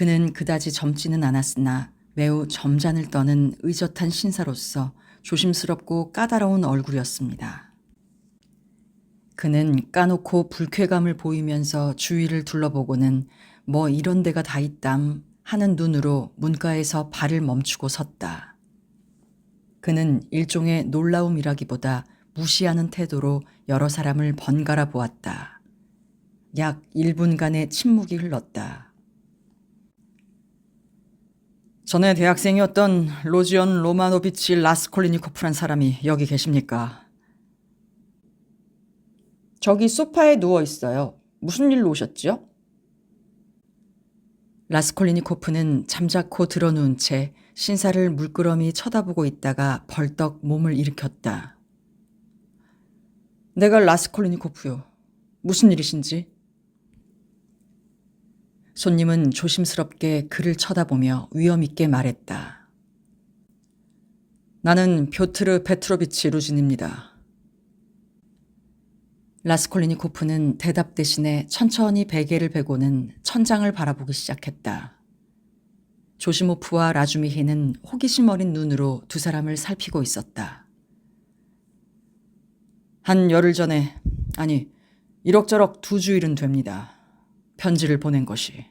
그는 그다지 젊지는 않았으나 매우 점잔을 떠는 의젓한 신사로서 조심스럽고 까다로운 얼굴이었습니다. 그는 까놓고 불쾌감을 보이면서 주위를 둘러보고는 뭐 이런 데가 다 있담 하는 눈으로 문가에서 발을 멈추고 섰다. 그는 일종의 놀라움이라기보다 무시하는 태도로 여러 사람을 번갈아 보았다. 약 1분간의 침묵이 흘렀다. 전에 대학생이었던 로지언 로마노비치 라스콜리니코프란 사람이 여기 계십니까? 저기 소파에 누워 있어요. 무슨 일로 오셨죠? 라스콜리니코프는 잠자코 드러누운 채 신사를 물끄러미 쳐다보고 있다가 벌떡 몸을 일으켰다. 내가 라스콜리니코프요. 무슨 일이신지? 손님은 조심스럽게 그를 쳐다보며 위험 있게 말했다. 나는 뾰트르 페트로비치 루진입니다. 라스콜리니코프는 대답 대신에 천천히 베개를 베고는 천장을 바라보기 시작했다. 조시모프와 라주미히는 호기심 어린 눈으로 두 사람을 살피고 있었다. 한 열흘 전에, 아니, 이럭저럭 2주일은 됩니다. 편지를 보낸 것이.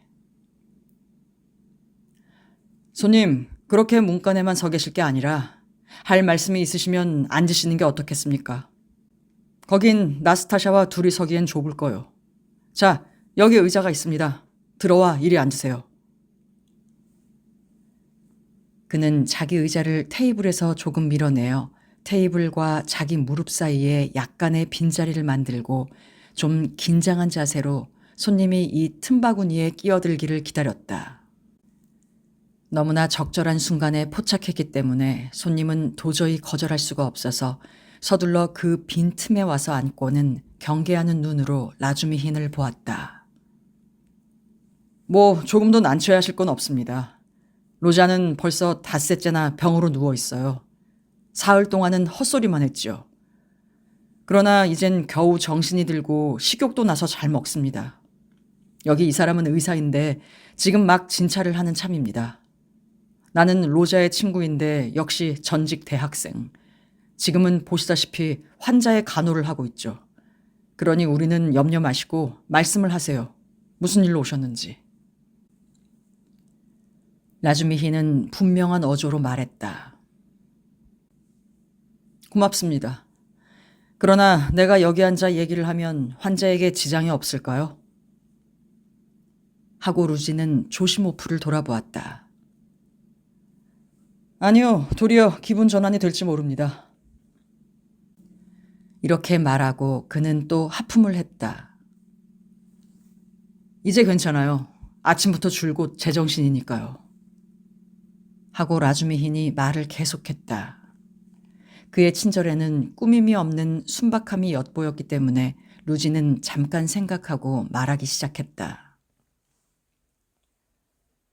손님, 그렇게 문간에만 서 계실 게 아니라 할 말씀이 있으시면 앉으시는 게 어떻겠습니까? 거긴 나스타샤와 둘이 서기엔 좁을 거요. 자, 여기 의자가 있습니다. 들어와 이리 앉으세요. 그는 자기 의자를 테이블에서 조금 밀어내어 테이블과 자기 무릎 사이에 약간의 빈자리를 만들고 좀 긴장한 자세로 손님이 이 틈바구니에 끼어들기를 기다렸다. 너무나 적절한 순간에 포착했기 때문에 손님은 도저히 거절할 수가 없어서 서둘러 그 빈 틈에 와서 앉고는 경계하는 눈으로 라주미힌을 보았다. 뭐 조금도 난처해하실 건 없습니다. 로자는 벌써 닷새째나 병으로 누워 있어요. 사흘 동안은 헛소리만 했죠. 그러나 이젠 겨우 정신이 들고 식욕도 나서 잘 먹습니다. 여기 이 사람은 의사인데 지금 막 진찰을 하는 참입니다. 나는 로자의 친구인데 역시 전직 대학생. 지금은 보시다시피 환자의 간호를 하고 있죠. 그러니 우리는 염려 마시고 말씀을 하세요. 무슨 일로 오셨는지. 라주미히는 분명한 어조로 말했다. 고맙습니다. 그러나 내가 여기 앉아 얘기를 하면 환자에게 지장이 없을까요? 하고 루지는 조시모프를 돌아보았다. 아니요, 도리어 기분 전환이 될지 모릅니다. 이렇게 말하고 그는 또 하품을 했다. 이제 괜찮아요. 아침부터 줄곧 제정신이니까요. 하고 라주미힌이 말을 계속했다. 그의 친절에는 꾸밈이 없는 순박함이 엿보였기 때문에 루지는 잠깐 생각하고 말하기 시작했다.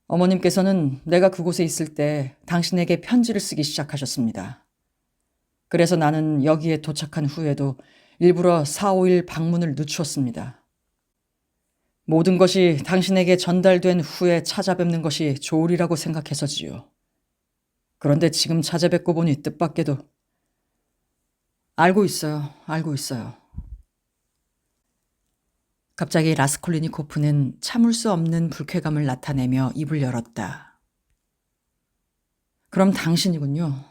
어머님께서는 내가 그곳에 있을 때 당신에게 편지를 쓰기 시작하셨습니다. 그래서 나는 여기에 도착한 후에도 일부러 4, 5일 방문을 늦추었습니다. 모든 것이 당신에게 전달된 후에 찾아뵙는 것이 좋으리라고 생각해서지요. 그런데 지금 찾아뵙고 보니 뜻밖에도. 알고 있어요. 알고 있어요. 갑자기 라스콜리니코프는 참을 수 없는 불쾌감을 나타내며 입을 열었다. 그럼 당신이군요.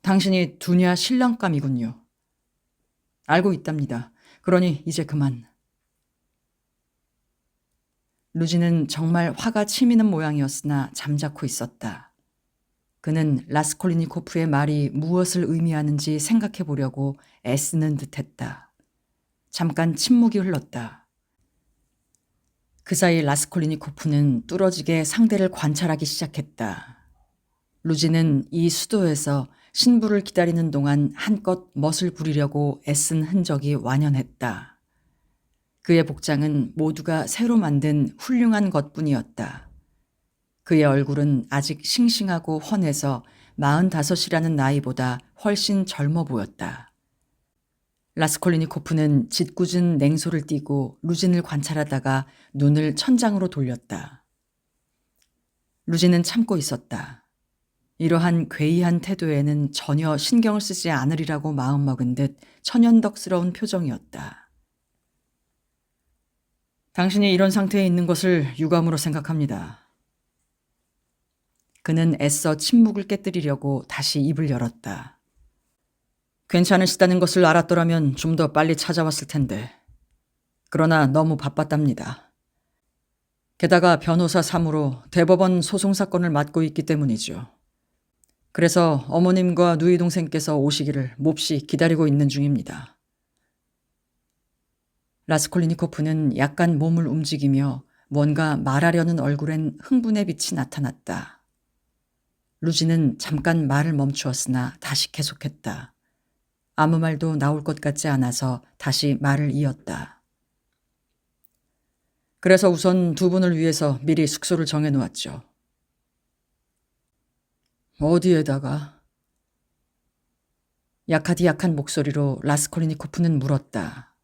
당신이 두냐 신랑감이군요. 알고 있답니다. 그러니 이제 그만. 루지는 정말 화가 치미는 모양이었으나 잠자코 있었다. 그는 라스콜리니코프의 말이 무엇을 의미하는지 생각해 보려고 애쓰는 듯했다. 잠깐 침묵이 흘렀다. 그 사이 라스콜리니코프는 뚫어지게 상대를 관찰하기 시작했다. 루지는 이 수도에서 신부를 기다리는 동안 한껏 멋을 부리려고 애쓴 흔적이 완연했다. 그의 복장은 모두가 새로 만든 훌륭한 것뿐이었다. 그의 얼굴은 아직 싱싱하고 훤해서 45이라는 나이보다 훨씬 젊어 보였다. 라스콜리니코프는 짓궂은 냉소를 띠고 루진을 관찰하다가 눈을 천장으로 돌렸다. 루지는 참고 있었다. 이러한 괴이한 태도에는 전혀 신경을 쓰지 않으리라고 마음먹은 듯 천연덕스러운 표정이었다. 당신이 이런 상태에 있는 것을 유감으로 생각합니다. 그는 애써 침묵을 깨뜨리려고 다시 입을 열었다. 괜찮으시다는 것을 알았더라면 좀 더 빨리 찾아왔을 텐데. 그러나 너무 바빴답니다. 게다가 변호사 사무로 대법원 소송 사건을 맡고 있기 때문이죠. 그래서 어머님과 누이 동생께서 오시기를 몹시 기다리고 있는 중입니다. 라스콜리니코프는 약간 몸을 움직이며 뭔가 말하려는 얼굴엔 흥분의 빛이 나타났다. 루지는 잠깐 말을 멈추었으나 다시 계속했다. 아무 말도 나올 것 같지 않아서 다시 말을 이었다. 그래서 우선 두 분을 위해서 미리 숙소를 정해놓았죠. 어디에다가? 야카디약한 목소리로 라스콜리니코프는 물었다.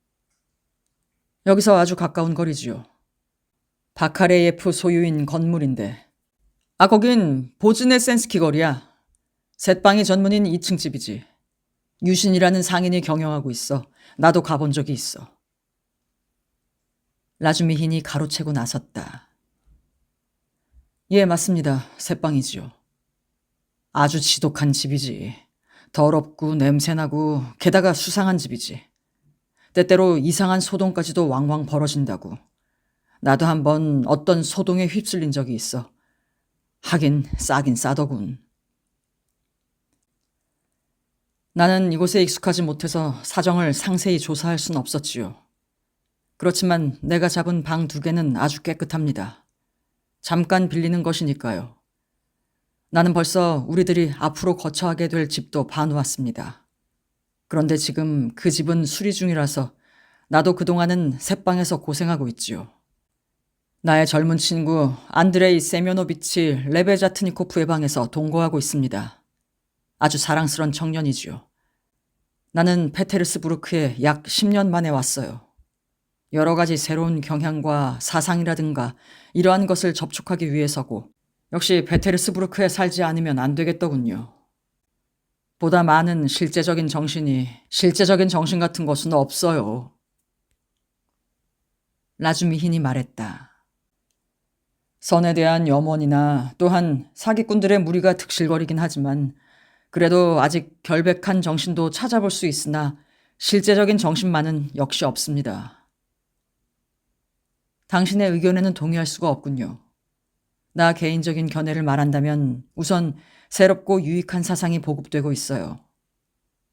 여기서 아주 가까운 거리지요. 바카레예프 소유인 건물인데. 거긴 보즈네센스키 거리야. 셋방이 전문인 2층 집이지. 유신이라는 상인이 경영하고 있어. 나도 가본 적이 있어. 라주미힌이 가로채고 나섰다. 예, 맞습니다. 셋방이지요. 아주 지독한 집이지. 더럽고 냄새나고 게다가 수상한 집이지. 때때로 이상한 소동까지도 왕왕 벌어진다고. 나도 한번 어떤 소동에 휩쓸린 적이 있어. 하긴 싸긴 싸더군. 나는 이곳에 익숙하지 못해서 사정을 상세히 조사할 순 없었지요. 그렇지만 내가 잡은 방 2개는 아주 깨끗합니다. 잠깐 빌리는 것이니까요. 나는 벌써 우리들이 앞으로 거처하게 될 집도 봐놓았습니다. 그런데 지금 그 집은 수리 중이라서 나도 그동안은 셋방에서 고생하고 있지요. 나의 젊은 친구 안드레이 세면노비치 레베자트니코프의 방에서 동거하고 있습니다. 아주 사랑스런 청년이지요. 나는 페테르스부르크에 약 10년 만에 왔어요. 여러 가지 새로운 경향과 사상이라든가 이러한 것을 접촉하기 위해서고 역시 페테르스부르크에 살지 않으면 안 되겠더군요. 보다 많은 실제적인 정신 같은 것은 없어요. 라주미힌이 말했다. 선에 대한 염원이나 또한 사기꾼들의 무리가 득실거리긴 하지만 그래도 아직 결백한 정신도 찾아볼 수 있으나 실제적인 정신만은 역시 없습니다. 당신의 의견에는 동의할 수가 없군요. 나 개인적인 견해를 말한다면 우선 새롭고 유익한 사상이 보급되고 있어요.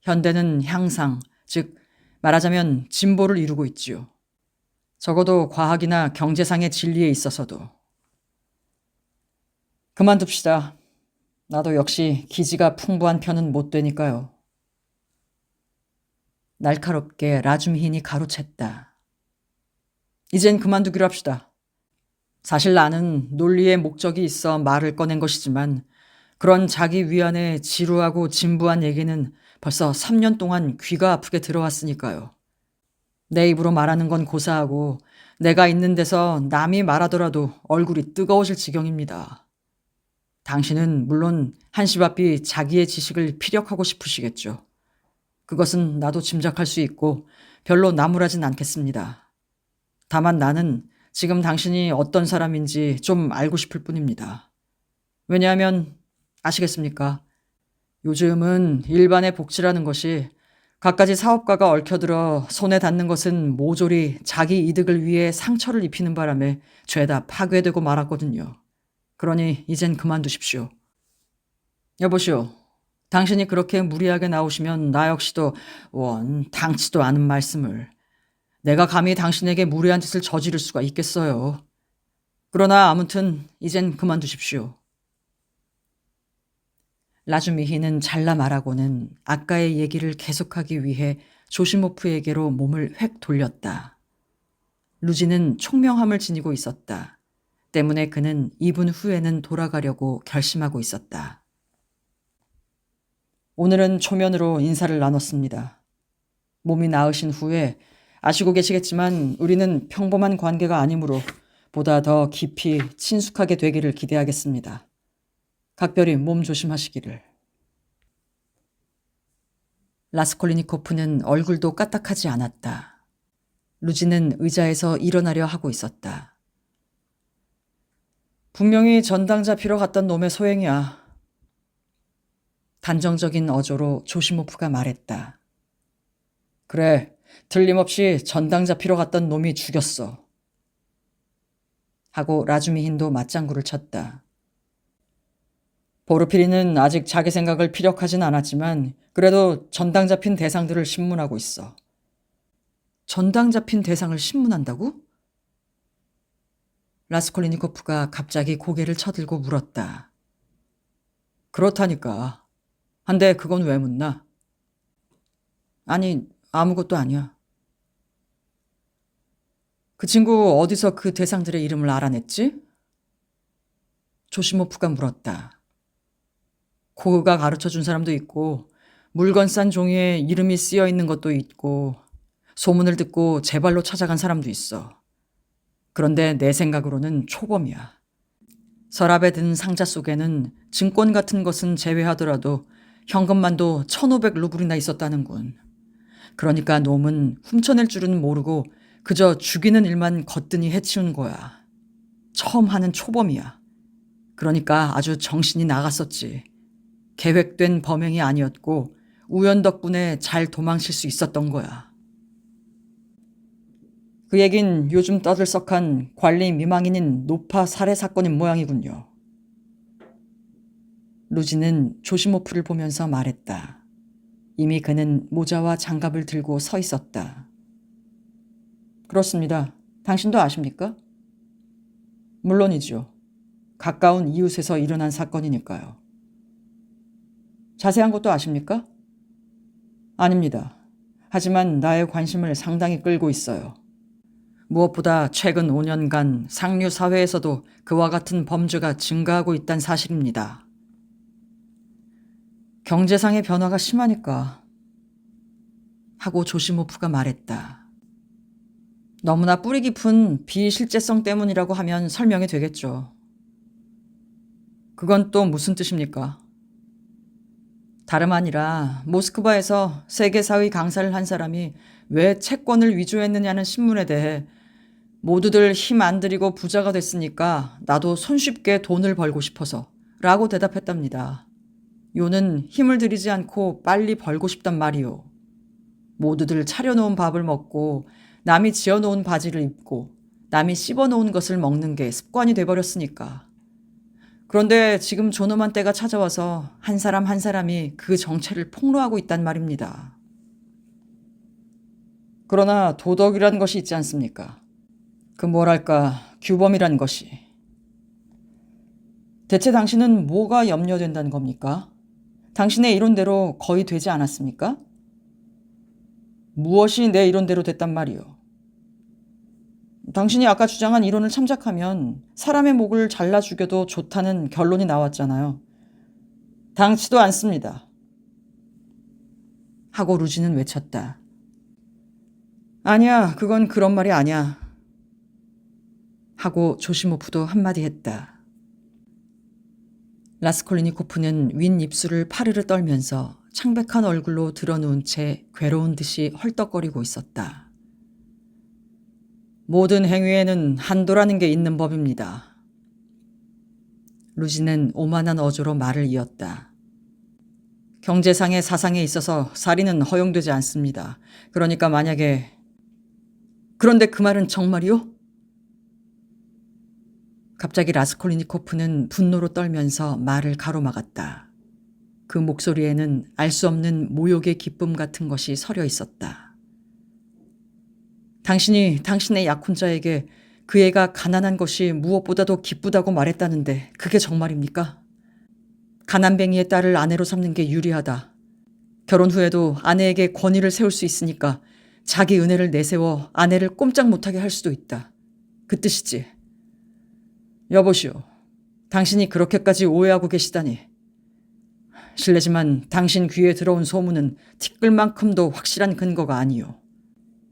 현대는 향상, 즉 말하자면 진보를 이루고 있지요. 적어도 과학이나 경제상의 진리에 있어서도. 그만둡시다. 나도 역시 기지가 풍부한 편은 못 되니까요. 날카롭게 라줌힌이 가로챘다. 이젠 그만두기로 합시다. 사실 나는 논리의 목적이 있어 말을 꺼낸 것이지만 그런 자기 위안에 지루하고 진부한 얘기는 벌써 3년 동안 귀가 아프게 들어왔으니까요. 내 입으로 말하는 건 고사하고 내가 있는 데서 남이 말하더라도 얼굴이 뜨거워질 지경입니다. 당신은 물론 한시바삐 자기의 지식을 피력하고 싶으시겠죠. 그것은 나도 짐작할 수 있고 별로 나무라진 않겠습니다. 다만 나는 지금 당신이 어떤 사람인지 좀 알고 싶을 뿐입니다. 왜냐하면 아시겠습니까? 요즘은 일반의 복지라는 것이 갖가지 사업가가 얽혀들어 손에 닿는 것은 모조리 자기 이득을 위해 상처를 입히는 바람에 죄다 파괴되고 말았거든요. 그러니 이젠 그만두십시오. 여보시오. 당신이 그렇게 무리하게 나오시면 나 역시도 당치도 않은 말씀을. 내가 감히 당신에게 무례한 짓을 저지를 수가 있겠어요. 그러나 아무튼 이젠 그만두십시오. 라주미히는 잘라 말하고는 아까의 얘기를 계속하기 위해 조시모프에게로 몸을 획 돌렸다. 루지는 총명함을 지니고 있었다. 때문에 그는 2분 후에는 돌아가려고 결심하고 있었다. 오늘은 초면으로 인사를 나눴습니다. 몸이 나으신 후에 아시고 계시겠지만 우리는 평범한 관계가 아니므로 보다 더 깊이 친숙하게 되기를 기대하겠습니다. 각별히 몸 조심하시기를. 라스콜리니코프는 얼굴도 까딱하지 않았다. 루지는 의자에서 일어나려 하고 있었다. 분명히 전당 잡히러 갔던 놈의 소행이야. 단정적인 어조로 조시모프가 말했다. 그래, 틀림없이 전당 잡히러 갔던 놈이 죽였어. 하고 라주미힌도 맞장구를 쳤다. 보르피리는 아직 자기 생각을 피력하진 않았지만 그래도 전당 잡힌 대상들을 신문하고 있어. 전당 잡힌 대상을 신문한다고? 라스콜리니코프가 갑자기 고개를 쳐들고 물었다. 그렇다니까. 한데 그건 왜 묻나? 아니, 아무것도 아니야. 그 친구 어디서 그 대상들의 이름을 알아냈지? 조시모프가 물었다. 코그가 가르쳐준 사람도 있고 물건 싼 종이에 이름이 쓰여 있는 것도 있고 소문을 듣고 제 발로 찾아간 사람도 있어. 그런데 내 생각으로는 초범이야. 서랍에 든 상자 속에는 증권 같은 것은 제외하더라도 현금만도 1,500루블이나 있었다는군. 그러니까 놈은 훔쳐낼 줄은 모르고 그저 죽이는 일만 거뜬히 해치운 거야. 처음 하는 초범이야. 그러니까 아주 정신이 나갔었지. 계획된 범행이 아니었고 우연 덕분에 잘 도망칠 수 있었던 거야. 그 얘긴 요즘 떠들썩한 관리 미망인인 노파 살해 사건인 모양이군요. 루지는 조시모프를 보면서 말했다. 이미 그는 모자와 장갑을 들고 서 있었다. 그렇습니다. 당신도 아십니까? 물론이죠. 가까운 이웃에서 일어난 사건이니까요. 자세한 것도 아십니까? 아닙니다. 하지만 나의 관심을 상당히 끌고 있어요. 무엇보다 최근 5년간 상류 사회에서도 그와 같은 범죄가 증가하고 있다는 사실입니다. 경제상의 변화가 심하니까. 하고 조시모프가 말했다. 너무나 뿌리 깊은 비실제성 때문이라고 하면 설명이 되겠죠. 그건 또 무슨 뜻입니까? 다름 아니라 모스크바에서 세계사의 강사를 한 사람이 왜 채권을 위조했느냐는 신문에 대해 모두들 힘 안 들이고 부자가 됐으니까 나도 손쉽게 돈을 벌고 싶어서 라고 대답했답니다. 요는 힘을 들이지 않고 빨리 벌고 싶단 말이요. 모두들 차려놓은 밥을 먹고 남이 지어놓은 바지를 입고 남이 씹어놓은 것을 먹는 게 습관이 돼버렸으니까. 그런데 지금 존엄한 때가 찾아와서 한 사람 한 사람이 그 정체를 폭로하고 있단 말입니다. 그러나 도덕이란 것이 있지 않습니까? 그 뭐랄까 규범이란 것이. 대체 당신은 뭐가 염려된다는 겁니까? 당신의 이론대로 거의 되지 않았습니까? 무엇이 내 이론대로 됐단 말이오. 당신이 아까 주장한 이론을 참작하면 사람의 목을 잘라 죽여도 좋다는 결론이 나왔잖아요. 당치도 않습니다. 하고 루지는 외쳤다. 아니야, 그건 그런 말이 아니야. 하고 조시모프도 한마디 했다. 라스콜리니코프는 윗입술을 파르르 떨면서 창백한 얼굴로 드러누운 채 괴로운 듯이 헐떡거리고 있었다. 모든 행위에는 한도라는 게 있는 법입니다. 루지는 오만한 어조로 말을 이었다. 경제상의 사상에 있어서 살인은 허용되지 않습니다. 그러니까 만약에... 그런데 그 말은 정말이요? 갑자기 라스콜리니코프는 분노로 떨면서 말을 가로막았다. 그 목소리에는 알 수 없는 모욕의 기쁨 같은 것이 서려 있었다. 당신이 당신의 약혼자에게 그 애가 가난한 것이 무엇보다도 기쁘다고 말했다는데 그게 정말입니까? 가난뱅이의 딸을 아내로 삼는 게 유리하다. 결혼 후에도 아내에게 권위를 세울 수 있으니까 자기 은혜를 내세워 아내를 꼼짝 못하게 할 수도 있다. 그 뜻이지. 여보시오. 당신이 그렇게까지 오해하고 계시다니. 실례지만 당신 귀에 들어온 소문은 티끌만큼도 확실한 근거가 아니오.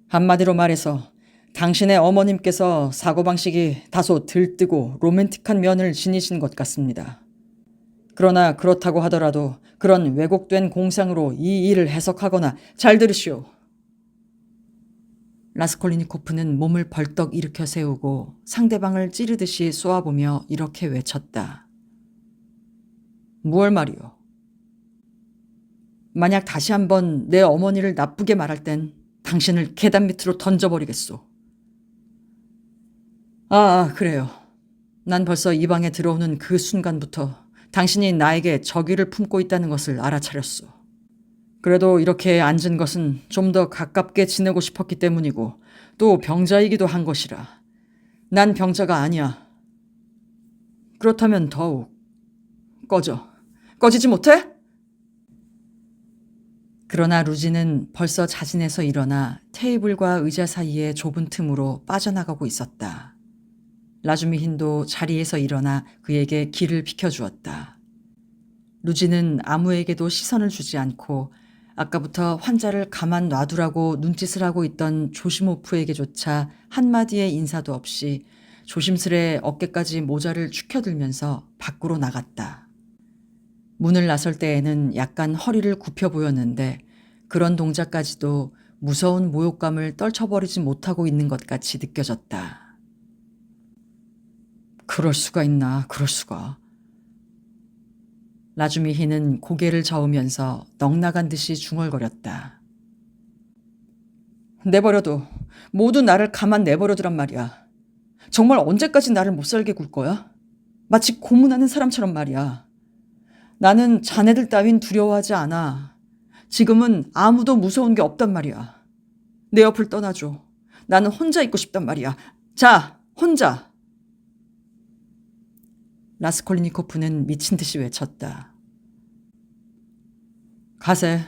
한마디로 말해서 당신의 어머님께서 사고방식이 다소 들뜨고 로맨틱한 면을 지니신 것 같습니다. 그러나 그렇다고 하더라도 그런 왜곡된 공상으로 이 일을 해석하거나 잘 들으시오. 라스콜리니코프는 몸을 벌떡 일으켜 세우고 상대방을 찌르듯이 쏘아보며 이렇게 외쳤다. 무얼 말이오? 만약 다시 한번 내 어머니를 나쁘게 말할 땐 당신을 계단 밑으로 던져버리겠소. 그래요. 난 벌써 이 방에 들어오는 그 순간부터 당신이 나에게 적의를 품고 있다는 것을 알아차렸소. 그래도 이렇게 앉은 것은 좀 더 가깝게 지내고 싶었기 때문이고 또 병자이기도 한 것이라. 난 병자가 아니야. 그렇다면 더욱 꺼지지 못해? 그러나 루지는 벌써 자진해서 일어나 테이블과 의자 사이의 좁은 틈으로 빠져나가고 있었다. 라주미힌도 자리에서 일어나 그에게 길을 비켜주었다. 루지는 아무에게도 시선을 주지 않고 아까부터 환자를 가만 놔두라고 눈짓을 하고 있던 조시모프에게조차 한마디의 인사도 없이 조심스레 어깨까지 모자를 축혀들면서 밖으로 나갔다. 문을 나설 때에는 약간 허리를 굽혀 보였는데 그런 동작까지도 무서운 모욕감을 떨쳐버리지 못하고 있는 것 같이 느껴졌다. 그럴 수가 있나, 그럴 수가. 라주미히는 고개를 저으면서 넋나간 듯이 중얼거렸다. 내버려둬. 모두 나를 가만 내버려두란 말이야. 정말 언제까지 나를 못살게 굴 거야? 마치 고문하는 사람처럼 말이야. 나는 자네들 따윈 두려워하지 않아. 지금은 아무도 무서운 게 없단 말이야. 내 옆을 떠나줘. 나는 혼자 있고 싶단 말이야. 자, 혼자. 라스콜리니코프는 미친 듯이 외쳤다. 가세.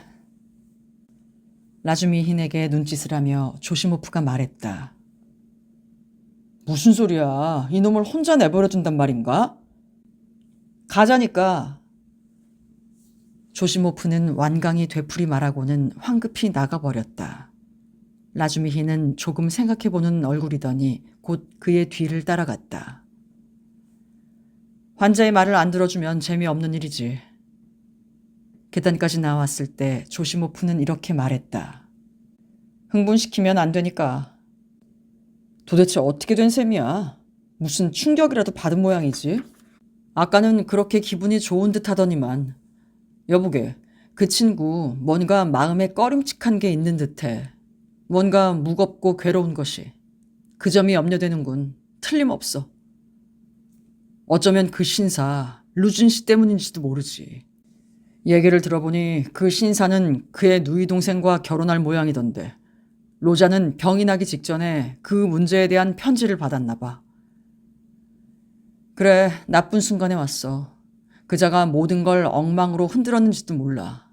라주미힌에게 눈짓을 하며 조시모프가 말했다. 무슨 소리야. 이놈을 혼자 내버려둔단 말인가? 가자니까. 조시모프는 완강히 되풀이 말하고는 황급히 나가버렸다. 라주미힌은 조금 생각해보는 얼굴이더니 곧 그의 뒤를 따라갔다. 환자의 말을 안 들어주면 재미없는 일이지. 계단까지 나왔을 때 조시모프는 이렇게 말했다. 흥분시키면 안 되니까. 도대체 어떻게 된 셈이야? 무슨 충격이라도 받은 모양이지? 아까는 그렇게 기분이 좋은 듯 하더니만. 여보게, 그 친구 뭔가 마음에 꺼림칙한 게 있는 듯해. 뭔가 무겁고 괴로운 것이. 그 점이 염려되는군. 틀림없어. 어쩌면 그 신사, 루진 씨 때문인지도 모르지. 얘기를 들어보니 그 신사는 그의 누이 동생과 결혼할 모양이던데 로자는 병이 나기 직전에 그 문제에 대한 편지를 받았나 봐. 그래, 나쁜 순간에 왔어. 그자가 모든 걸 엉망으로 흔들었는지도 몰라.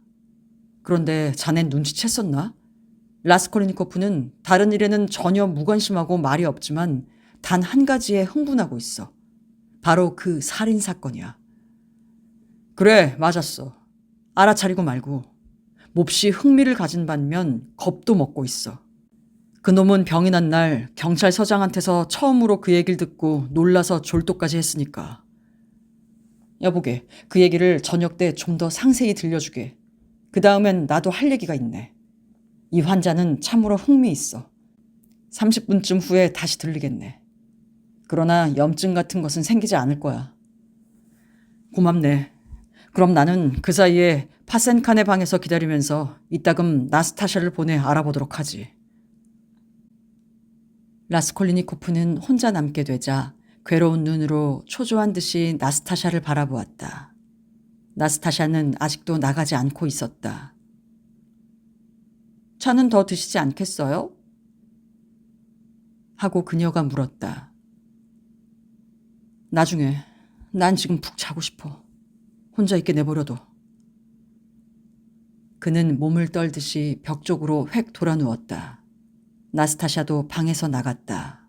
그런데 자넨 눈치챘었나? 라스콜리니코프는 다른 일에는 전혀 무관심하고 말이 없지만 단 한 가지에 흥분하고 있어. 바로 그 살인 사건이야. 그래, 맞았어. 알아차리고 말고 몹시 흥미를 가진 반면 겁도 먹고 있어. 그놈은 병이 난 날 경찰서장한테서 처음으로 그 얘기를 듣고 놀라서 졸도까지 했으니까. 여보게, 그 얘기를 저녁 때 좀 더 상세히 들려주게. 그 다음엔 나도 할 얘기가 있네. 이 환자는 참으로 흥미 있어. 30분쯤 후에 다시 들리겠네. 그러나 염증 같은 것은 생기지 않을 거야. 고맙네. 그럼 나는 그 사이에 파센칸의 방에서 기다리면서 이따금 나스타샤를 보내 알아보도록 하지. 라스콜리니코프는 혼자 남게 되자 괴로운 눈으로 초조한 듯이 나스타샤를 바라보았다. 나스타샤는 아직도 나가지 않고 있었다. 차는 더 드시지 않겠어요? 하고 그녀가 물었다. 나중에, 난 지금 푹 자고 싶어. 혼자 있게 내버려둬. 그는 몸을 떨듯이 벽 쪽으로 획 돌아 누웠다. 나스타샤도 방에서 나갔다.